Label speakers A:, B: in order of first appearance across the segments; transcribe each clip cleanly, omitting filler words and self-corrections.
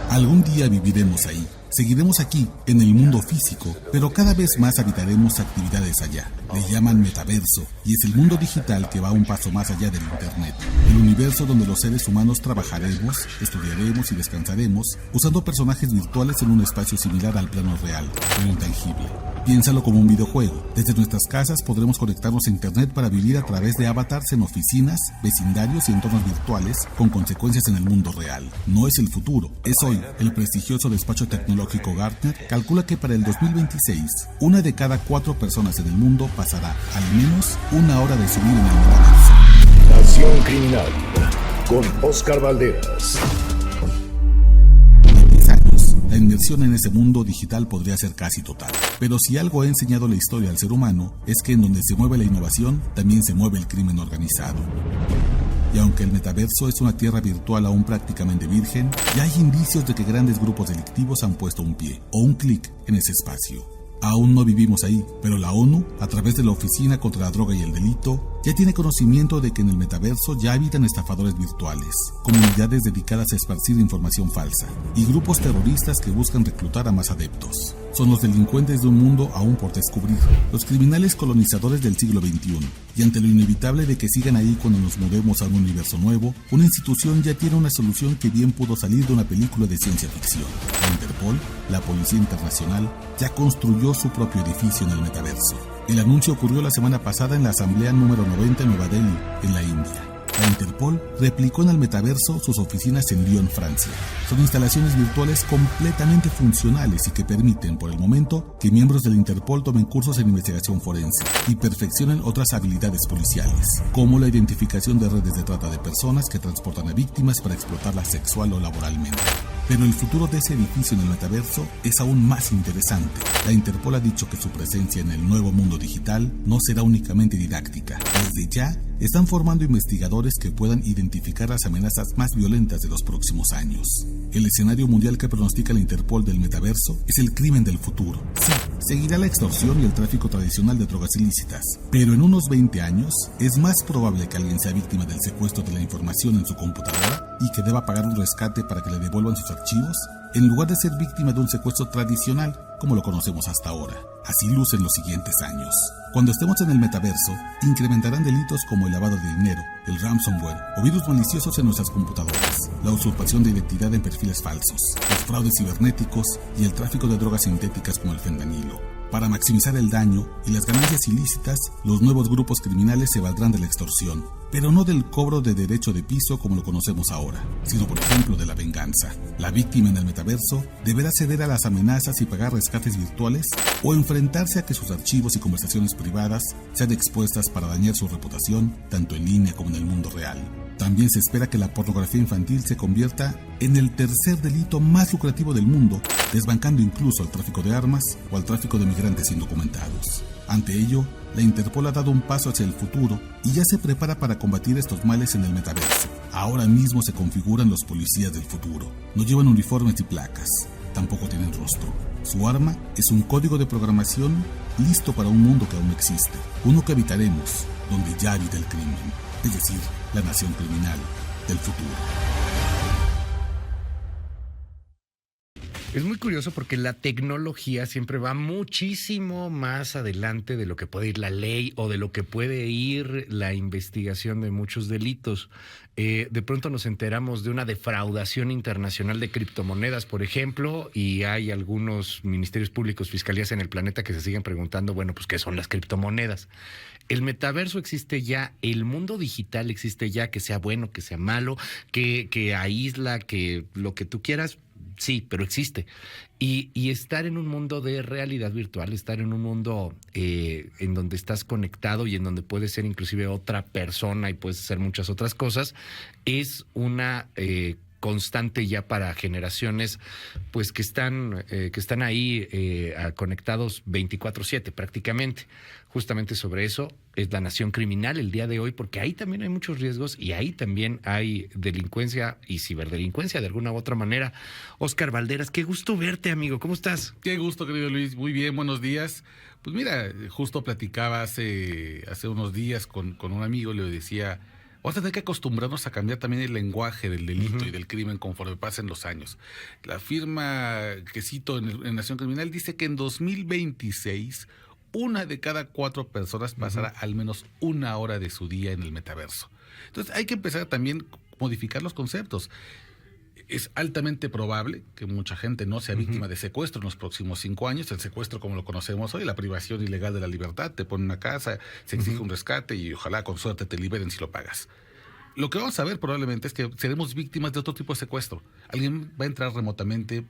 A: Algún día viviremos ahí. Seguiremos aquí, en el mundo físico, pero cada vez más habitaremos actividades allá. Le llaman metaverso, y es el mundo digital que va un paso más allá del Internet. El universo donde los seres humanos trabajaremos, estudiaremos y descansaremos, usando personajes virtuales en un espacio similar al plano real, pero intangible. Piénsalo como un videojuego. Desde nuestras casas podremos conectarnos a Internet para vivir a través de avatars en oficinas, vecindarios y entornos virtuales, con consecuencias en el mundo real. No es el futuro, es hoy. El prestigioso despacho tecnológico Gartner calcula que para el 2026, 1 de cada 4 personas en el mundo pasará al menos 1 hora de su vida en el metaverso.
B: Nación Criminal, con Oscar Valderas.
A: La inmersión en ese mundo digital podría ser casi total. Pero si algo ha enseñado la historia al ser humano, es que en donde se mueve la innovación, también se mueve el crimen organizado. Y aunque el metaverso es una tierra virtual aún prácticamente virgen, ya hay indicios de que grandes grupos delictivos han puesto un pie o un clic en ese espacio. Aún no vivimos ahí, pero la ONU, a través de la Oficina contra la Droga y el Delito, ya tiene conocimiento de que en el metaverso ya habitan estafadores virtuales, comunidades dedicadas a esparcir información falsa, y grupos terroristas que buscan reclutar a más adeptos. Son los delincuentes de un mundo aún por descubrir, los criminales colonizadores del siglo XXI, y ante lo inevitable de que sigan ahí cuando nos mudemos a un universo nuevo, una institución ya tiene una solución que bien pudo salir de una película de ciencia ficción. La Interpol, la Policía Internacional, ya construyó su propio edificio en el metaverso. El anuncio ocurrió la semana pasada en la Asamblea número 90 en Nueva Delhi, en la India. La Interpol replicó en el metaverso sus oficinas en Lyon, Francia. Son instalaciones virtuales completamente funcionales y que permiten, por el momento, que miembros del Interpol tomen cursos en investigación forense y perfeccionen otras habilidades policiales, como la identificación de redes de trata de personas que transportan a víctimas para explotarlas sexual o laboralmente. Pero el futuro de ese edificio en el metaverso es aún más interesante. La Interpol ha dicho que su presencia en el nuevo mundo digital no será únicamente didáctica. Desde ya, están formando investigadores que puedan identificar las amenazas más violentas de los próximos años. El escenario mundial que pronostica la Interpol del metaverso es el crimen del futuro. Sí, seguirá la extorsión y el tráfico tradicional de drogas ilícitas, pero en unos 20 años es más probable que alguien sea víctima del secuestro de la información en su computadora y que deba pagar un rescate para que le devuelvan sus archivos, en lugar de ser víctima de un secuestro tradicional como lo conocemos hasta ahora. Así lucen los siguientes años. Cuando estemos en el metaverso, incrementarán delitos como el lavado de dinero, el ransomware o virus maliciosos en nuestras computadoras, la usurpación de identidad en perfiles falsos, los fraudes cibernéticos y el tráfico de drogas sintéticas como el fentanilo. Para maximizar el daño y las ganancias ilícitas, los nuevos grupos criminales se valdrán de la extorsión, pero no del cobro de derecho de piso como lo conocemos ahora, sino por ejemplo de la venganza. La víctima en el metaverso deberá ceder a las amenazas y pagar rescates virtuales o enfrentarse a que sus archivos y conversaciones privadas sean expuestas para dañar su reputación tanto en línea como en el mundo real. También se espera que la pornografía infantil se convierta en el tercer delito más lucrativo del mundo, desbancando incluso al tráfico de armas o al tráfico de migrantes indocumentados. Ante ello, la Interpol ha dado un paso hacia el futuro y ya se prepara para combatir estos males en el metaverso. Ahora mismo se configuran los policías del futuro. No llevan uniformes y placas, tampoco tienen rostro. Su arma es un código de programación listo para un mundo que aún no existe, uno que habitaremos, donde ya habita el crimen, es decir, la nación criminal del futuro.
C: Es muy curioso porque la tecnología siempre va muchísimo más adelante de lo que puede ir la ley o de lo que puede ir la investigación de muchos delitos. De pronto nos enteramos de una defraudación internacional de criptomonedas, por ejemplo, y hay algunos ministerios públicos, fiscalías en el planeta que se siguen preguntando, bueno, pues, ¿qué son las criptomonedas? El metaverso existe ya, el mundo digital existe ya, que sea bueno, que sea malo, que aísla, que lo que tú quieras. Sí, pero existe. Y estar en un mundo de realidad virtual, estar en un mundo en donde estás conectado y en donde puedes ser inclusive otra persona y puedes hacer muchas otras cosas, es una constante ya para generaciones pues que están ahí conectados 24/7 prácticamente. Justamente sobre eso es la nación criminal el día de hoy, porque ahí también hay muchos riesgos y ahí también hay delincuencia y ciberdelincuencia de alguna u otra manera. Oscar Valderas, qué gusto verte, amigo. ¿Cómo estás?
D: Qué gusto, querido Luis. Muy bien, buenos días. Pues mira, justo platicaba hace unos días con un amigo, le decía, Vamos a tener que acostumbrarnos a cambiar también el lenguaje del delito y del crimen conforme pasen los años. La firma que cito en Nación Criminal dice que en 2026 1 de cada 4 personas pasará al menos 1 hora de su día en el metaverso. Entonces hay que empezar a también modificar los conceptos. Es altamente probable que mucha gente no sea víctima de secuestro en los próximos 5 años. El secuestro, como lo conocemos hoy, la privación ilegal de la libertad, te ponen una casa, se exige un rescate y ojalá con suerte te liberen si lo pagas. Lo que vamos a ver probablemente es que seremos víctimas de otro tipo de secuestro. Alguien va a entrar remotamente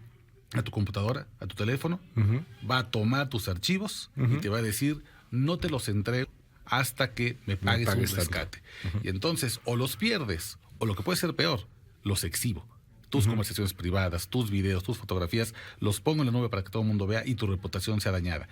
D: a tu computadora, a tu teléfono, va a tomar tus archivos y te va a decir, no te los entrego hasta que me pagues un rescate. Y entonces o los pierdes, o lo que puede ser peor, los exhibo. Tus conversaciones privadas, tus videos, tus fotografías, los pongo en la nube para que todo el mundo vea y tu reputación sea dañada.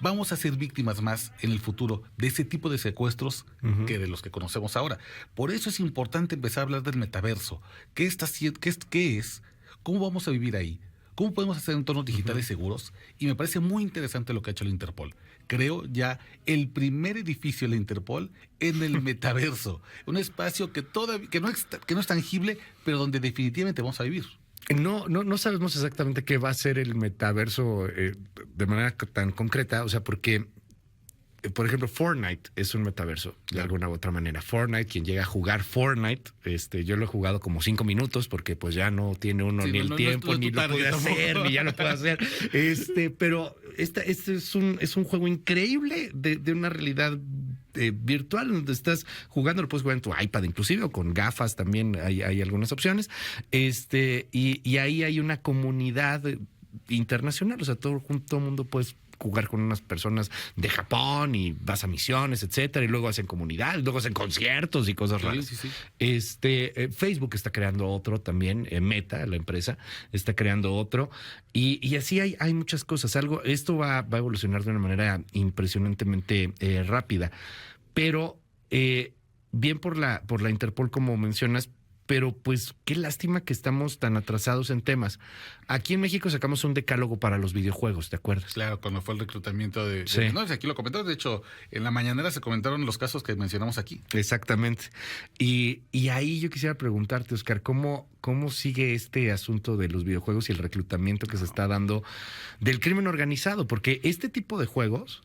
D: Vamos a ser víctimas más en el futuro de ese tipo de secuestros que de los que conocemos ahora. Por eso es importante empezar a hablar del metaverso. ¿Qué es? ¿Cómo vamos a vivir ahí? ¿Cómo podemos hacer entornos digitales seguros? Y me parece muy interesante lo que ha hecho la Interpol. Creo ya el primer edificio de la Interpol en el metaverso. Un espacio que no es tangible, pero donde definitivamente vamos a vivir.
C: No sabemos exactamente qué va a ser el metaverso de manera tan concreta, o sea, porque, por ejemplo, Fortnite es un metaverso de alguna u otra manera. Fortnite, quien llega a jugar Fortnite, yo lo he jugado como 5 minutos porque pues ya no tiene uno ni el tiempo, ni lo puede hacer, ni ya lo puede hacer. Pero este es un juego increíble de una realidad virtual, donde estás jugando, lo puedes jugar en tu iPad inclusive, o con gafas también hay algunas opciones. Y ahí hay una comunidad internacional, o sea, todo el mundo puedes jugar con unas personas de Japón y vas a misiones, etcétera, y luego hacen comunidad, luego hacen conciertos y cosas raras.
D: Sí.
C: Facebook está creando otro también, Meta, la empresa, está creando otro, y así hay muchas cosas. Esto va a evolucionar de una manera impresionantemente rápida, pero bien por la Interpol, como mencionas. Pero pues qué lástima que estamos tan atrasados en temas. Aquí en México sacamos un decálogo para los videojuegos, ¿te acuerdas?
D: Claro, cuando fue el reclutamiento de...
C: Sí.
D: No, aquí lo comentamos, de hecho, en la mañanera se comentaron los casos que mencionamos aquí.
C: Exactamente. Y ahí yo quisiera preguntarte, Oscar, ¿cómo sigue este asunto de los videojuegos y el reclutamiento que se está dando del crimen organizado? Porque este tipo de juegos,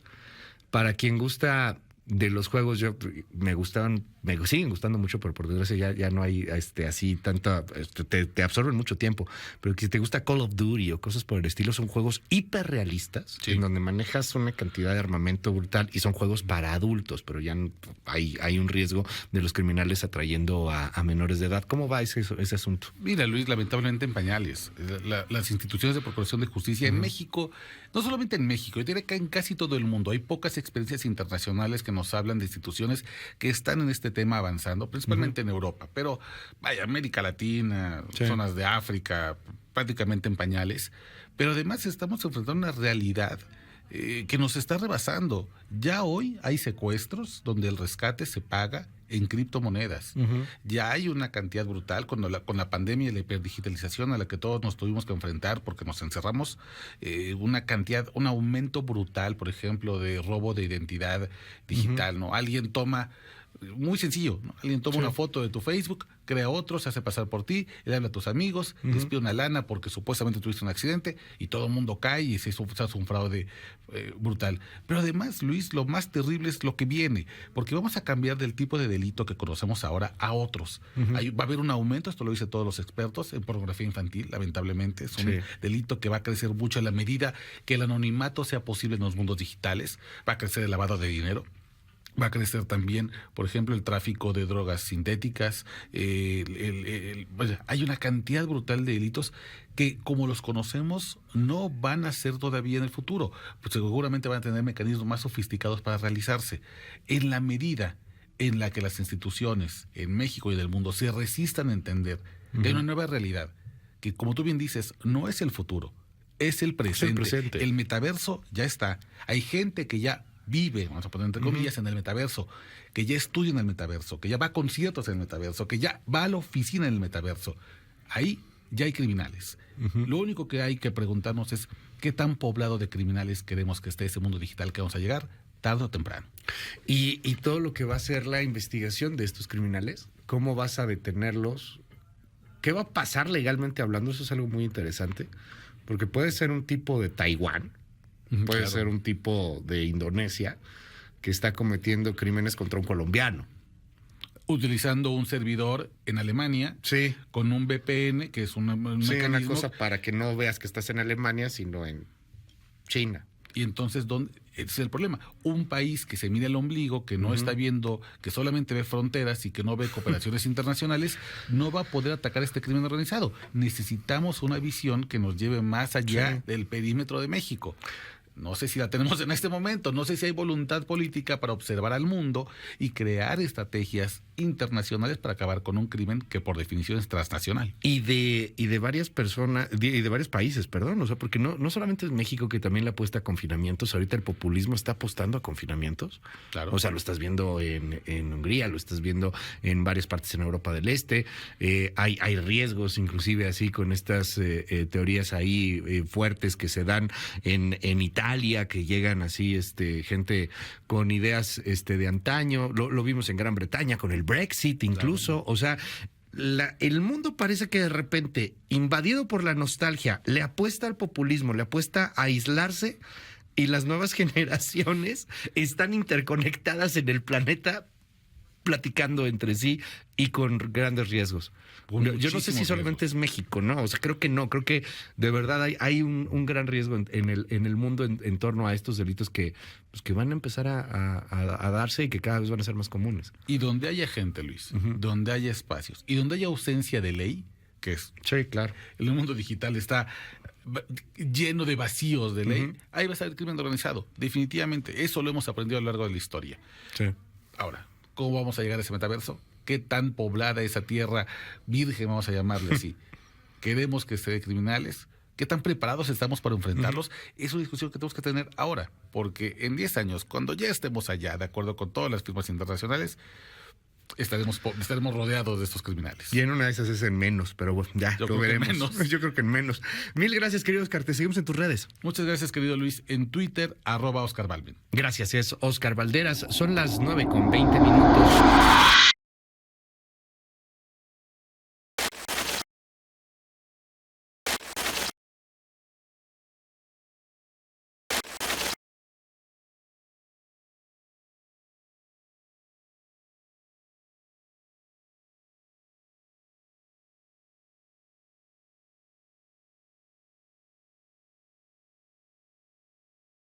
C: para quien gusta de los juegos, me siguen gustando mucho, pero por desgracia ya no hay así tanta, te absorben mucho tiempo. Pero si te gusta Call of Duty o cosas por el estilo, son juegos hiperrealistas, en donde manejas una cantidad de armamento brutal, y son juegos para adultos, pero ya hay un riesgo de los criminales atrayendo a menores de edad. ¿Cómo va ese asunto?
D: Mira, Luis, lamentablemente en pañales. Las instituciones de procuración de justicia en México, no solamente en México, yo diría que en casi todo el mundo, hay pocas experiencias internacionales que nos hablan de instituciones que están en este tema avanzando, principalmente en Europa, pero vaya, América Latina, zonas de África, prácticamente en pañales, pero además estamos enfrentando una realidad que nos está rebasando. Ya hoy hay secuestros donde el rescate se paga en criptomonedas. Ya hay una cantidad brutal con la pandemia y la hiperdigitalización a la que todos nos tuvimos que enfrentar porque nos encerramos, un aumento brutal, por ejemplo, de robo de identidad digital, ¿no? Alguien toma, muy sencillo, ¿no? Alguien toma una foto de tu Facebook, crea otro, se hace pasar por ti, le habla a tus amigos, les pide una lana porque supuestamente tuviste un accidente y todo el mundo cae y se hace un fraude brutal. Pero además, Luis, lo más terrible es lo que viene, porque vamos a cambiar del tipo de delito que conocemos ahora a otros. Va a haber un aumento, esto lo dicen todos los expertos, en pornografía infantil, lamentablemente. Es un delito que va a crecer mucho a la medida que el anonimato sea posible en los mundos digitales. Va a crecer el lavado de dinero. Va a crecer también, por ejemplo, el tráfico de drogas sintéticas. Hay una cantidad brutal de delitos que, como los conocemos, no van a ser todavía en el futuro. Pues seguramente van a tener mecanismos más sofisticados para realizarse. En la medida en la que las instituciones en México y del mundo se resistan a entender que hay una nueva realidad, que, como tú bien dices, no es el futuro, es el presente. El metaverso ya está. Hay gente que ya vive, vamos a poner entre comillas, en el metaverso, que ya estudia en el metaverso, que ya va a conciertos en el metaverso, que ya va a la oficina en el metaverso. Ahí ya hay criminales. Lo único que hay que preguntarnos es qué tan poblado de criminales queremos que esté ese mundo digital que vamos a llegar tarde o temprano.
C: Y todo lo que va a ser la investigación de estos criminales, ¿cómo vas a detenerlos? ¿Qué va a pasar legalmente hablando? Eso es algo muy interesante, porque puede ser un tipo de Taiwán, puede
D: Claro.
C: ser un tipo de Indonesia que está cometiendo crímenes contra un colombiano.
D: Utilizando un servidor en Alemania
C: Sí.
D: con un VPN, que es un
C: Sí, una
D: mecanismo.
C: cosa para que no veas que estás en Alemania, sino en China.
D: Y entonces, ese es el problema. Un país que se mira el ombligo, que no está viendo, que solamente ve fronteras y que no ve cooperaciones internacionales, no va a poder atacar este crimen organizado. Necesitamos una visión que nos lleve más allá
C: Sí.
D: del perímetro de México. No sé si la tenemos en este momento, no sé si hay voluntad política para observar al mundo y crear estrategias internacionales para acabar con un crimen que por definición es transnacional.
C: Y de varias personas, y de varios países, perdón, o sea, porque no solamente es México que también le apuesta a confinamientos, ahorita el populismo está apostando a confinamientos.
D: Claro.
C: O sea, lo estás viendo en Hungría, lo estás viendo en varias partes en Europa del Este, hay riesgos inclusive así con estas teorías ahí fuertes que se dan en Italia, que llegan así gente con ideas de antaño, lo vimos en Gran Bretaña con el Brexit incluso, o sea, el mundo parece que de repente, invadido por la nostalgia, le apuesta al populismo, le apuesta a aislarse y las nuevas generaciones están interconectadas en el planeta platicando entre sí y con grandes riesgos.
D: Con
C: Yo no sé si
D: muchísimos
C: solamente es México, ¿no? O sea, creo que no, creo que de verdad hay un gran riesgo en el mundo en torno a estos delitos que van a empezar a darse y que cada vez van a ser más comunes.
D: Y donde haya gente, Luis, donde haya espacios y donde haya ausencia de ley, que es
C: Sí, claro.
D: el mundo digital está lleno de vacíos de ley, ahí va a estar el crimen organizado. Definitivamente, eso lo hemos aprendido a lo largo de la historia.
C: Sí.
D: Ahora, ¿cómo vamos a llegar a ese metaverso? ¿Qué tan poblada esa tierra virgen, vamos a llamarle así? ¿Queremos que esté de criminales? ¿Qué tan preparados estamos para enfrentarlos? Es una discusión que tenemos que tener ahora, porque en 10 años, cuando ya estemos allá, de acuerdo con todas las firmas internacionales, estaremos rodeados de estos criminales.
C: Y en una de esas es en menos, pero bueno, ya
D: Yo
C: lo
D: creo que
C: veremos.
D: menos.
C: Yo creo que en menos. Mil gracias, querido Oscar. Te seguimos en tus redes.
D: Muchas gracias, querido Luis. En Twitter, @Oscar Balvin.
C: Gracias, es Oscar Valderas. Son las 9:20.